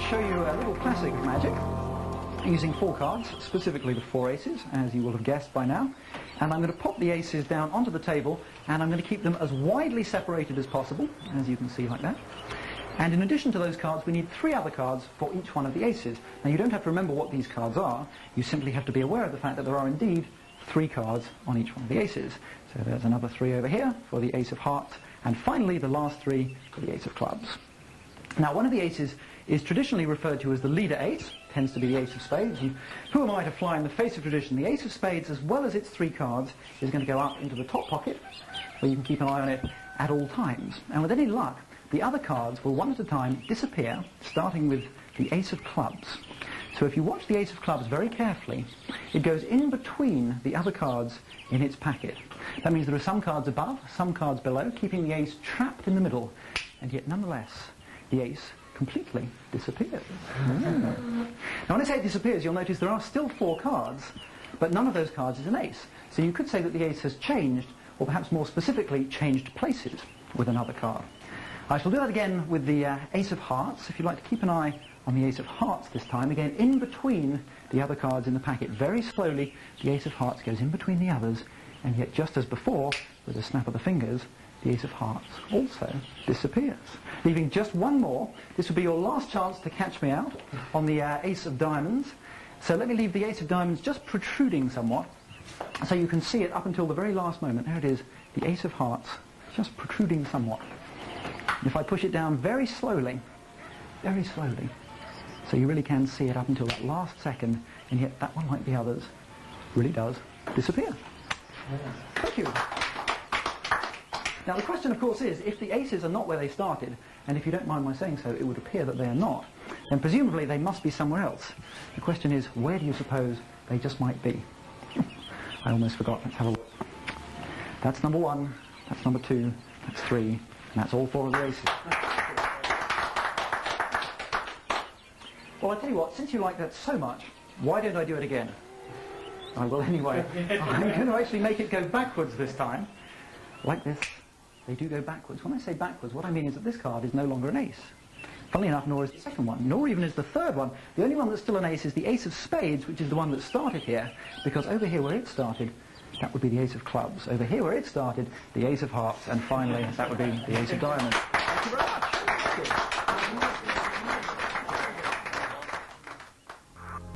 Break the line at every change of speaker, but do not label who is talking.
show you a little classic magic using 4 cards, specifically the 4 aces, as you will have guessed by now. And I'm going to pop the aces down onto the table, and I'm going to keep them as widely separated as possible, as you can see like that. And in addition to those cards, we need 3 other cards for each one of the aces. Now, you don't have to remember what these cards are. You simply have to be aware of the fact that there are indeed 3 cards on each one of the aces. So there's another 3 over here for the ace of hearts, and finally the last 3 for the ace of clubs. Now, one of the aces is traditionally referred to as the leader ace, tends to be the ace of spades, and who am I to fly in the face of tradition? The ace of spades, as well as its 3 cards, is going to go up into the top pocket, where you can keep an eye on it at all times. And with any luck, the other cards will one at a time disappear, starting with the ace of clubs. So if you watch the ace of clubs very carefully, it goes in between the other cards in its packet. That means there are some cards above, some cards below, keeping the ace trapped in the middle, and yet nonetheless, the ace completely disappears. Now, when I say it disappears, you'll notice there are still 4 cards, but none of those cards is an ace. So you could say that the ace has changed, or perhaps more specifically, changed places with another card. I shall do that again with the ace of hearts. If you'd like to keep an eye on the ace of hearts this time, again, in between the other cards in the packet. Very slowly, the ace of hearts goes in between the others, and yet just as before, with a snap of the fingers, the ace of hearts also disappears. Leaving just one more. This would be your last chance to catch me out on the ace of diamonds. So let me leave the ace of diamonds just protruding somewhat, so you can see it up until the very last moment. There it is, the ace of hearts, just protruding somewhat. If I push it down very slowly, so you really can see it up until that last second, and yet that one, like the others, really does disappear. Thank you. Now the question, of course, is, if the aces are not where they started, and if you don't mind my saying so, it would appear that they are not, then presumably they must be somewhere else. The question is, where do you suppose they just might be? I almost forgot. Let's have a look. That's number 1, that's number 2, that's 3, and that's all 4 of the aces. Well, I tell you what, since you like that so much, why don't I do it again? I will anyway. I'm going to actually make it go backwards this time, like this. They do go backwards. When I say backwards, what I mean is that this card is no longer an ace. Funnily enough, nor is the second one, nor even is the third one. The only one that's still an ace is the ace of spades, which is the one that started here, because over here where it started, that would be the ace of clubs. Over here where it started, the ace of hearts, and finally, that would be the ace of diamonds. Thank you very much.